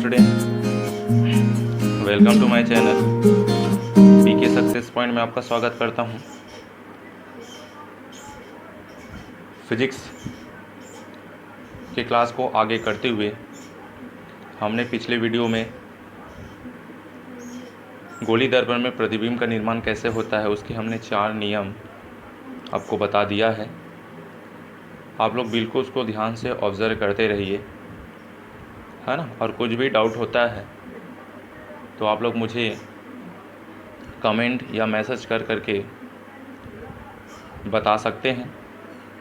Student, welcome to my channel PK success point में आपका स्वागत करता हूं। फिजिक्स के क्लास को आगे करते हुए हमने पिछले वीडियो में गोली दर्पण में प्रतिबिंब का निर्माण कैसे होता है उसके हमने 4 नियम आपको बता दिया है। आप लोग बिल्कुल उसको ध्यान से ऑब्ज़र्व करते रहिए, है ना। और कुछ भी डाउट होता है तो आप लोग मुझे कमेंट या मैसेज कर करके बता सकते हैं,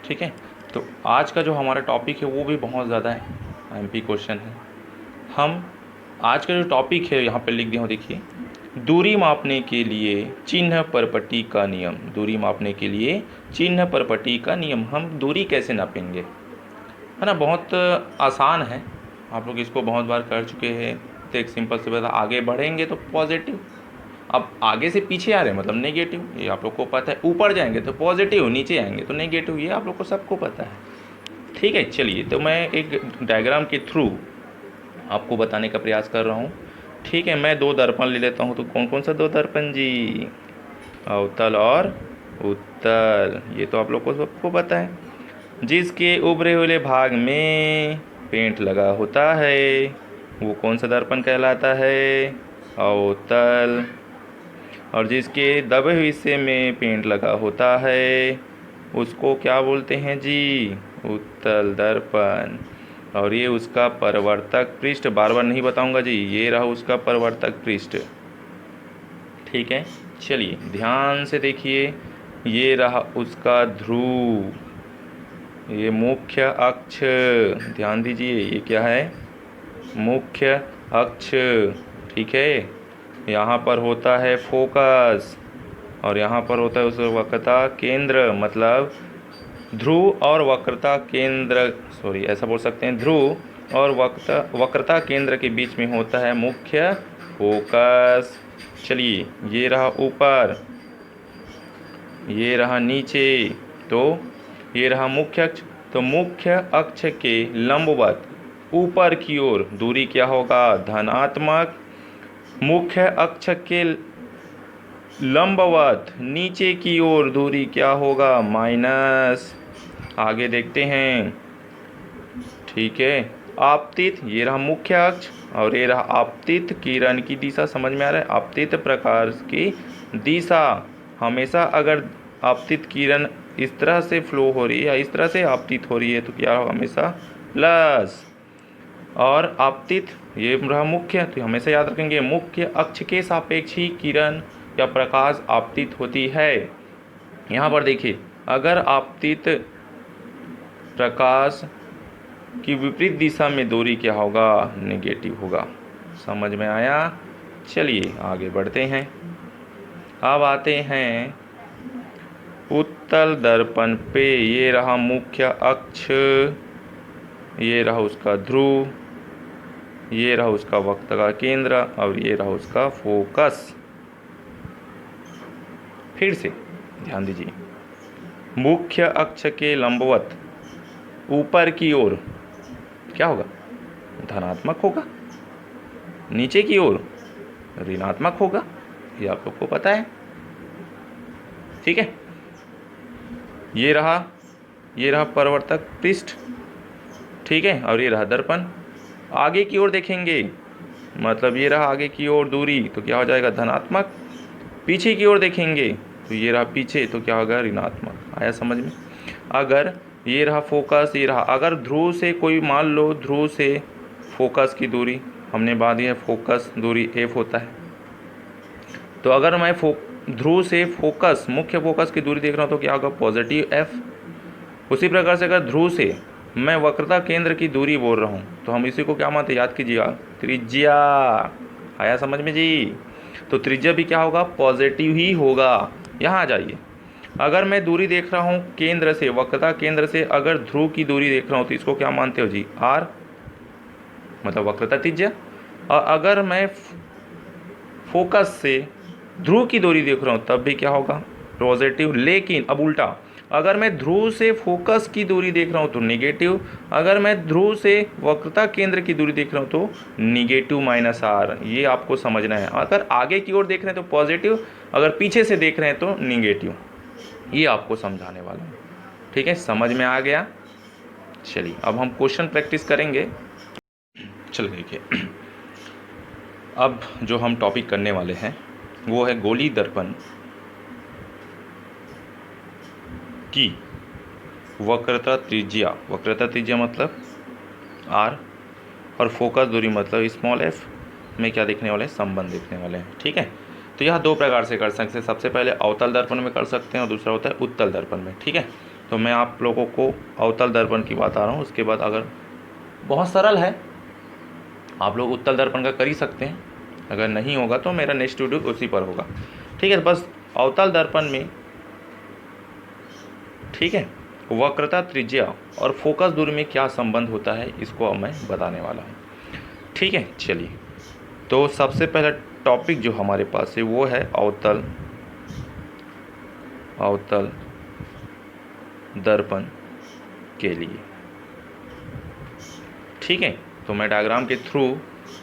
ठीक है। तो आज का जो हमारा टॉपिक है वो भी बहुत ज़्यादा एमपी क्वेश्चन है। हम आज का जो टॉपिक है यहाँ पे लिख दिया हूँ, देखिए, दूरी मापने के लिए चिन्ह परपट्टी का नियम। दूरी मापने के लिए चिन्ह परपट्टी का नियम, हम दूरी कैसे नापेंगे, है ना। बहुत आसान है, आप लोग इसको बहुत बार कर चुके हैं। तो एक सिंपल से बता, आगे बढ़ेंगे तो पॉजिटिव, अब आगे से पीछे आ रहे हैं मतलब नेगेटिव, ये आप लोग को पता है। ऊपर जाएंगे तो पॉजिटिव, नीचे आएंगे तो नेगेटिव, ये आप लोग को सबको पता है, ठीक है। चलिए, तो मैं एक डायग्राम के थ्रू आपको बताने का प्रयास कर रहा हूँ, ठीक है। मैं 2 दर्पण ले लेता हूँ। तो कौन कौन सा 2 दर्पण जी? अवतल और उत्तल, ये तो आप लोग को सबको पता है। जिसके उभरे हुए भाग में पेंट लगा होता है वो कौन सा दर्पण कहलाता है? अवतल। और जिसके दबे हुए हिस्से में पेंट लगा होता है उसको क्या बोलते हैं जी? उत्तल दर्पण। और ये उसका परावर्तक पृष्ठ, बार बार नहीं बताऊंगा जी, ये रहा उसका परावर्तक पृष्ठ, ठीक है। चलिए ध्यान से देखिए, ये रहा उसका ध्रुव, ये मुख्य अक्ष, ध्यान दीजिए, ये क्या है? मुख्य अक्ष, ठीक है। यहाँ पर होता है फोकस और यहाँ पर होता है उस वक्रता केंद्र, मतलब ध्रुव और वक्रता केंद्र, सॉरी ऐसा बोल सकते हैं, ध्रुव और वक्रता केंद्र के बीच में होता है मुख्य फोकस। चलिए, ये रहा ऊपर, ये रहा नीचे, तो ये रहा मुख्य अक्ष। तो मुख्य अक्ष के लंबवत ऊपर की ओर दूरी क्या होगा? धनात्मक। मुख्य अक्ष के लंबवत नीचे की ओर दूरी क्या होगा? माइनस। आगे देखते हैं, ठीक है। आपतित, ये रहा मुख्य अक्ष और ये रहा आपतित किरण की दिशा, समझ में आ रहा है? आपतित प्रकाश की दिशा, हमेशा अगर आपतित किरण इस तरह से फ्लो हो रही है या इस तरह से आपतित हो रही है तो क्या होगा? हमेशा प्लस। और आपतित, ये रहा मुख्य, तो हमेशा याद रखेंगे मुख्य अक्ष के सापेक्ष ही किरण या प्रकाश आपतित होती है। यहाँ पर देखिए, अगर आपतित प्रकाश की विपरीत दिशा में दूरी क्या होगा? नेगेटिव होगा। समझ में आया? चलिए आगे बढ़ते हैं। अब आते हैं उत्तल दर्पण पे। ये रहा मुख्य अक्ष, ये रहा उसका ध्रुव, ये रहा उसका वक्रता केंद्र और ये रहा उसका फोकस। फिर से ध्यान दीजिए, मुख्य अक्ष के लंबवत ऊपर की ओर क्या होगा? धनात्मक होगा। नीचे की ओर ऋणात्मक होगा, ये आप लोग को पता है, ठीक है। ये रहा परावर्तक पृष्ठ, ठीक है। और ये रहा दर्पण। आगे की ओर देखेंगे, मतलब ये रहा आगे की ओर दूरी, तो क्या हो जाएगा? धनात्मक। पीछे की ओर देखेंगे तो ये रहा पीछे, तो क्या होगा? ऋणात्मक। आया समझ में? अगर ये रहा फोकस, ये रहा, अगर ध्रुव से कोई, मान लो ध्रुव से फोकस की दूरी, हमने बात दिया है फोकस दूरी f होता है, तो अगर मैं ध्रुव से फोकस, मुख्य फोकस की दूरी देख रहा हूँ तो क्या होगा? Positive f। उसी प्रकार से अगर ध्रुव से मैं वक्रता केंद्र की दूरी बोल रहा हूँ तो हम इसी को क्या मानते हैं? याद कीजिएगा, त्रिज्या। आया समझ में जी? तो त्रिज्या भी क्या होगा? पॉजिटिव ही होगा। यहाँ आ जाइए, अगर मैं दूरी देख रहा हूँ केंद्र से, वक्रता केंद्र से अगर ध्रुव की दूरी देख रहा हूँ तो इसको क्या मानते हो जी? r, मतलब वक्रता त्रिज्या। और अगर मैं फोकस से ध्रुव की दूरी देख रहा हूँ तब भी क्या होगा? पॉजिटिव। लेकिन अब उल्टा, अगर मैं ध्रुव से फोकस की दूरी देख रहा हूँ तो निगेटिव, अगर मैं ध्रुव से वक्रता केंद्र की दूरी देख रहा हूँ तो निगेटिव माइनस आर, ये आपको समझना है। अगर आगे की ओर देख रहे हैं तो पॉजिटिव, अगर पीछे से देख रहे हैं तो निगेटिव, ये आपको समझाने वाला हूँ। ठीक है, समझ में आ गया। चलिए अब हम क्वेश्चन प्रैक्टिस करेंगे। चलिए देखिए, अब जो हम टॉपिक करने वाले हैं वो है गोली दर्पण की वक्रता त्रिज्या, वक्रता त्रिज्या मतलब आर, और फोकस दूरी मतलब स्मॉल एफ में क्या देखने वाले हैं, संबंध देखने वाले हैं। ठीक है, तो यह दो प्रकार से कर सकते हैं। सबसे पहले अवतल दर्पण में कर सकते हैं और दूसरा होता है उत्तल दर्पण में। ठीक है, तो मैं आप लोगों को अवतल दर्पण की बात आ रहा हूँ, उसके बाद अगर बहुत सरल है आप लोग उत्तल दर्पण का कर ही सकते हैं, अगर नहीं होगा तो मेरा नेक्स्ट वीडियो उसी पर होगा। ठीक है, बस अवतल दर्पण में, ठीक है, वक्रता त्रिज्या और फोकस दूरी में क्या संबंध होता है इसको अब मैं बताने वाला हूँ। ठीक है, चलिए तो सबसे पहला टॉपिक जो हमारे पास है वो है अवतल दर्पण के लिए। ठीक है, तो मैं डायग्राम के थ्रू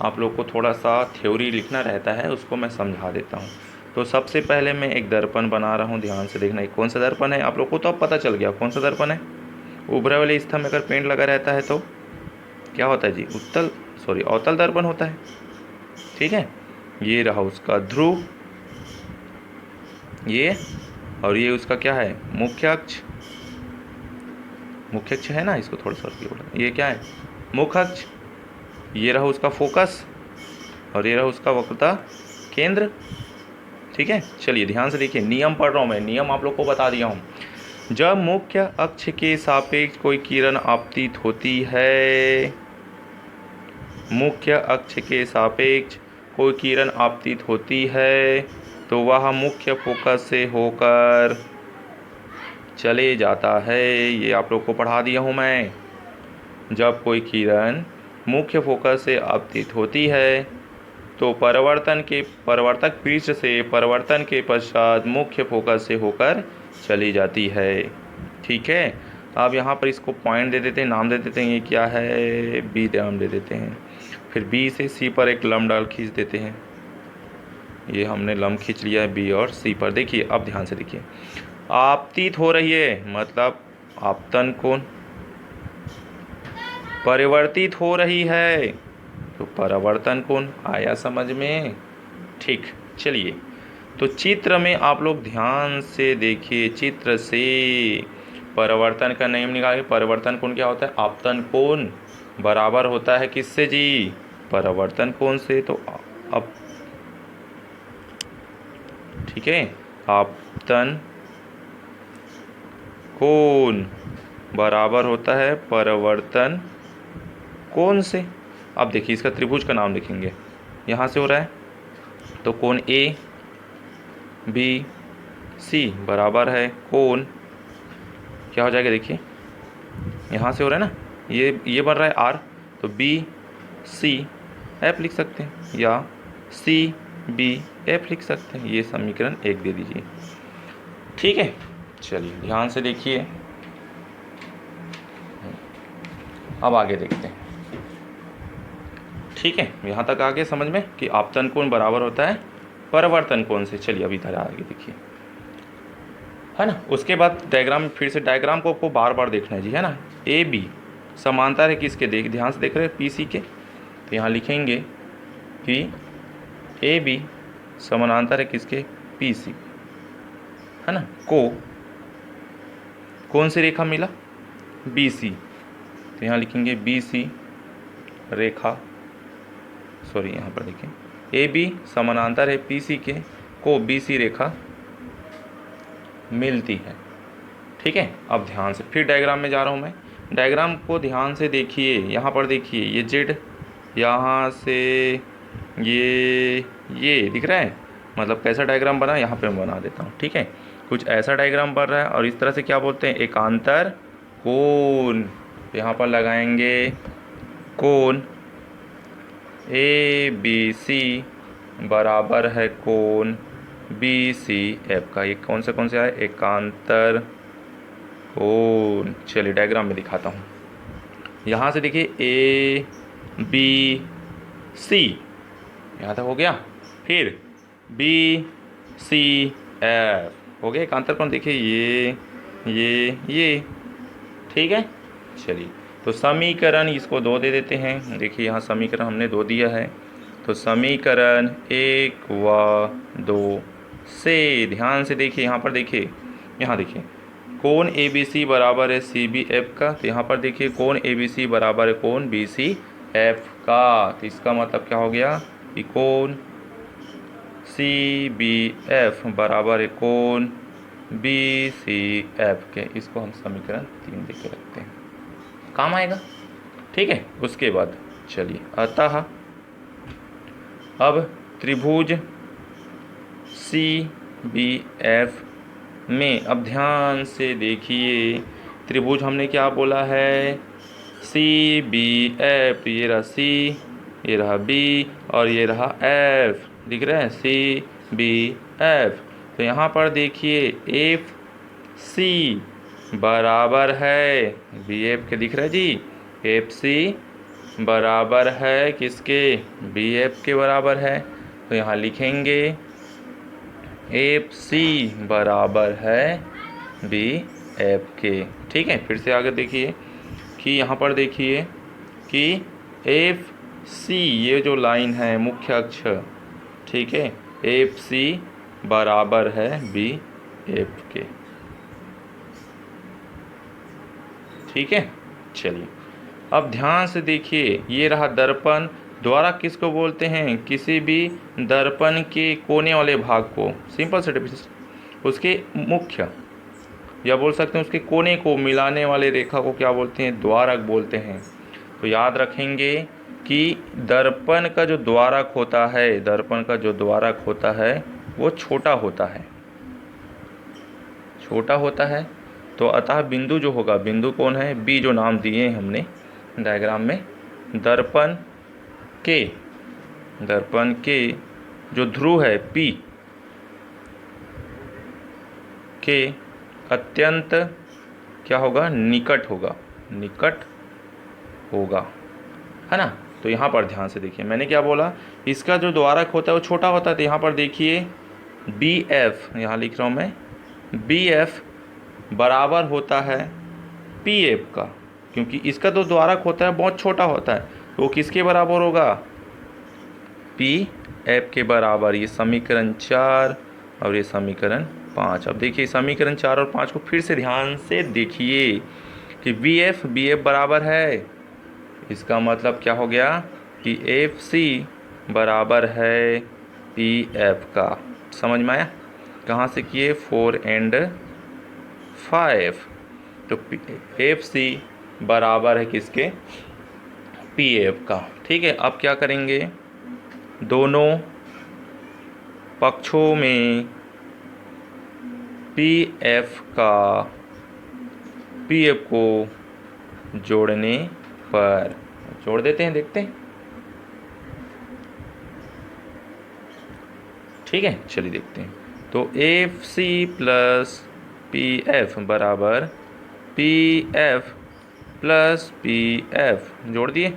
आप लोग को थोड़ा सा थ्योरी लिखना रहता है, उसको मैं समझा देता हूँ। तो सबसे पहले मैं एक दर्पण बना रहा हूँ, ध्यान से देखना। कौन सा दर्पण है आप लोग को तो अब पता चल गया कौन सा दर्पण है। उभरे वाले स्तंभ में अगर पेंट लगा रहता है तो क्या होता है जी, अवतल दर्पण होता है। ठीक है, ये रहा उसका ध्रुव, ये, और ये उसका क्या है, मुख्य अक्ष, मुख्य अक्ष है ना, इसको थोड़ा सा ये क्या है, मुख्य अक्ष। ये रहा उसका फोकस और ये रहा उसका वक्रता केंद्र। ठीक है, चलिए ध्यान से देखिए, नियम पढ़ रहा हूँ मैं, नियम आप लोग को बता दिया हूँ। जब मुख्य अक्ष के सापेक्ष कोई किरण आपतित होती है, मुख्य अक्ष के सापेक्ष कोई किरण आपतित होती है तो वह मुख्य फोकस से होकर चले जाता है। ये आप लोग को पढ़ा दिया हूँ मैं। जब कोई किरण मुख्य फोकस से आपतित होती है तो परावर्तक पृष्ठ से परिवर्तन के पश्चात मुख्य फोकस से होकर चली जाती है। ठीक है, अब यहाँ पर इसको पॉइंट दे देते हैं, नाम दे देते हैं, ये क्या है, बी नाम दे देते हैं। फिर बी से सी पर एक लंब डाल खींच देते हैं, ये हमने लंब खींच लिया है बी और सी पर। देखिए अब ध्यान से देखिए, आपतित हो रही है मतलब आपतन कोण, परिवर्तित हो रही है तो परावर्तन कोण। आया समझ में। ठीक, चलिए तो चित्र में आप लोग ध्यान से देखिए, चित्र से परावर्तन का नियम निकालिए। परिवर्तन कोण क्या होता है, आपतन कोण बराबर होता है किससे जी, परावर्तन कोण से। तो अब ठीक है, आपतन कोण बराबर होता है परावर्तन कोण से। अब देखिए इसका त्रिभुज का नाम लिखेंगे, यहाँ से हो रहा है तो कोण ए बी सी बराबर है कोण, क्या हो जाएगा देखिए, यहाँ से हो रहा है ना, ये बन रहा है आर, तो बी सी एफ लिख सकते हैं या सी बी एफ लिख सकते हैं। ये समीकरण 1 दे दीजिए। ठीक है, चलिए ध्यान से देखिए, अब आगे देखते हैं। ठीक है, यहाँ तक आगे समझ में कि आपतन कोण बराबर होता है परावर्तन कोण से। चलिए अभी इधर आगे देखिए, है ना। उसके बाद डायग्राम, फिर से डायग्राम को आपको बार बार देखना है जी, है ना। ए बी समांतर है किसके, ध्यान से देख रहे हैं, पी सी के। तो यहाँ लिखेंगे कि ए बी समानांतर है किसके, पी सी, है ना। कौन सी रेखा मिला, बी सी, तो यहाँ लिखेंगे बी सी रेखा, सॉरी यहाँ पर देखिए, ए बी समानांतर है पी सी के, को बी सी रेखा मिलती है। ठीक है, अब ध्यान से फिर डायग्राम में जा रहा हूँ मैं। डायग्राम को ध्यान से देखिए, यहाँ पर देखिए, ये जेड यहाँ से ये दिख रहा है, मतलब कैसा डायग्राम बना, यहाँ पे मैं बना देता हूँ। ठीक है, कुछ ऐसा डायग्राम बन रहा है और इस तरह से क्या बोलते हैं, एकांतर कोण। यहाँ पर लगाएंगे कोण ए बी सी बराबर है कोण बी सी एफ का। ये कौन से आए, एकांतर कोण। चलिए डायग्राम में दिखाता हूँ। यहाँ से देखिए ए बी सी, यहाँ तक हो गया। फिर बी सी एफ हो गया। एक अंतरकोण देखिए ये ठीक है। चलिए तो समीकरण इसको 2 दे देते हैं। देखिए यहाँ समीकरण हमने 2 दिया है, तो समीकरण 1 व 2 से ध्यान से देखिए, यहाँ पर देखिए, यहाँ देखिए कोण ए बी सी बराबर है सी बी एफ का। तो यहाँ पर देखिए कोण ए बी सी बराबर है कोण बी सी एफ का। तो इसका मतलब क्या हो गया कि कोण सी बी एफ बराबर है कोण बी सी एफ के। इसको हम समीकरण 3 लिख के रखते हैं, काम आएगा। ठीक है। उसके बाद चलिए, अतः अब त्रिभुज सी बी एफ में, अब ध्यान से देखिए, त्रिभुज हमने क्या बोला है, सी बी एफ। ये रहा सी, ये रहा बी और ये रहा एफ, दिख रहा है सी बी एफ। तो यहाँ पर देखिए एफ सी बराबर है बी एफ के, दिख रहा है जी। एफ सी बराबर है किसके, बी एफ के बराबर है। तो यहाँ लिखेंगे एफ सी बराबर है बी एफ के। ठीक है। फिर से आगे देखिए कि यहाँ पर देखिए कि एफ सी, ये जो लाइन है मुख्य अक्षर, ठीक है, एफ सी बराबर है बी एफ के। ठीक है। चलिए अब ध्यान से देखिए, ये रहा दर्पण। द्वारा किसको बोलते हैं, किसी भी दर्पण के कोने वाले भाग को, सिंपल से डेफिनेशन, उसके मुख्य या बोल सकते हैं उसके कोने को मिलाने वाले रेखा को क्या बोलते हैं, द्वारक बोलते हैं। तो याद रखेंगे कि दर्पण का जो द्वारक होता है, दर्पण का जो द्वारक होता है वो छोटा होता है, छोटा होता है। तो अतः बिंदु जो होगा, बिंदु कौन है, बी, जो नाम दिए हैं हमने डायग्राम में, दर्पण के जो ध्रुव है पी के अत्यंत क्या होगा, निकट होगा, निकट होगा, है ना। तो यहाँ पर ध्यान से देखिए, मैंने क्या बोला, इसका जो द्वारक होता है वो छोटा होता है। तो यहाँ पर देखिए बी एफ, यहाँ लिख रहा हूँ मैं, बी एफ बराबर होता है पी एफ का, क्योंकि इसका जो द्वारक होता है बहुत छोटा होता है। तो वो किसके बराबर होगा, पी एफ के बराबर। ये समीकरण 4 और ये समीकरण 5। अब देखिए समीकरण 4 और 5 को फिर से ध्यान से देखिए कि बी एफ बराबर है, इसका मतलब क्या हो गया कि एफ सी बराबर है पी एफ का। समझ में आया, कहाँ से किए, 4 and 5। तो एफ सी बराबर है किसके, पी एफ का। ठीक है। अब क्या करेंगे, दोनों पक्षों में पी एफ को जोड़ने पर, जोड़ देते हैं, देखते हैं। ठीक है। चलिए देखते हैं। तो F C plus P F बराबर P F plus P F, जोड़ दिए,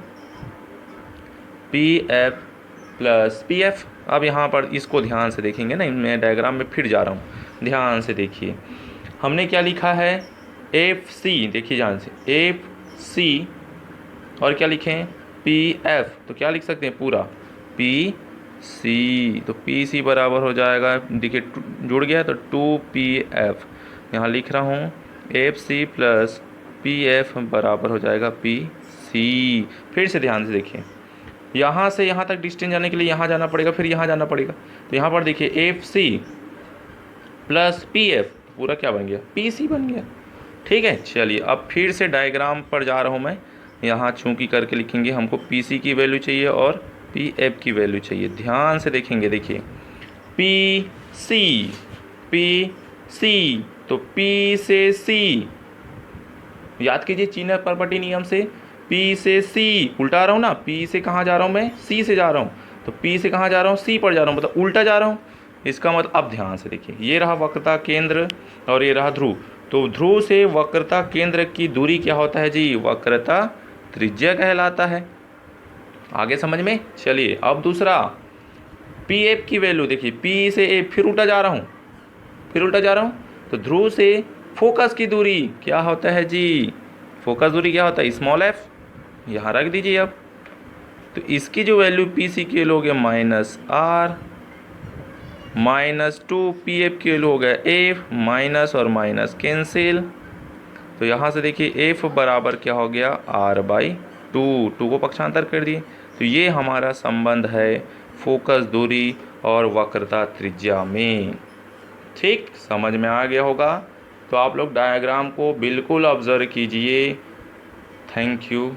P F plus P F. अब यहाँ पर इसको ध्यान से देखेंगे ना, मैं डायग्राम में फिर जा रहा हूँ, ध्यान से देखिए। हमने क्या लिखा है, एफ सी, देखिए ध्यान से, एफ सी और क्या लिखें, पी एफ। तो क्या लिख सकते हैं पूरा, पी सी। तो पी सी बराबर हो जाएगा, देखिए जुड़ गया, तो 2pf। यहाँ लिख रहा हूँ F C plus P F बराबर हो जाएगा पी सी। फिर से ध्यान से देखिए, यहाँ से यहाँ तक डिस्टेंस जाने के लिए यहाँ जाना पड़ेगा, फिर यहाँ जाना पड़ेगा। तो यहाँ पर देखिए F C plus P F, पूरा क्या बन गया, पी सी बन गया। ठीक है। चलिए अब फिर से डायग्राम पर जा रहा हूँ मैं, यहाँ चूंकि करके लिखेंगे, हमको पी सी की वैल्यू चाहिए और पी एफ की वैल्यू चाहिए। ध्यान से देखेंगे, देखिए पी सी, तो पी से सी, याद कीजिए चिन्ह प्रॉपर्टी नियम से, पी से सी उल्टा रहा हूँ ना, पी से कहाँ जा रहा हूँ मैं, सी से जा रहा हूँ। तो पी से कहाँ जा रहा हूँ, सी पर जा रहा हूँ, मतलब उल्टा जा रहा हूँ। इसका मतलब अब ध्यान से देखिए, ये रहा वक्रता केंद्र और ये रहा ध्रुव। तो ध्रुव से वक्रता केंद्र की दूरी क्या होता है जी? वक्रता त्रिज्या कहलाता है। आगे समझ में? चलिए अब दूसरा, पी एफ की वैल्यू देखिए, पी से एफ, फिर उल्टा जा रहा हूँ, तो ध्रुव से फोकस की दूरी क्या होता है जी? फोकस दूरी क्या होता है? Small F. यहाँ रख दीजिए अब। तो इसकी जो वैल्यू पी सी की वैल्यू हो गया -r, -2 पी एफ की वैल्यू हो गया एफ, माइनस और माइनस कैंसिल। तो यहाँ से देखिए एफ बराबर क्या हो गया? r/2, 2 को पक्षांतर कर दिए। तो ये हमारा संबंध है फोकस दूरी और वक्रता त्रिज्या में। ठीक, समझ में आ गया होगा। तो आप लोग डायग्राम को बिल्कुल ऑब्जर्व कीजिए। Thank you.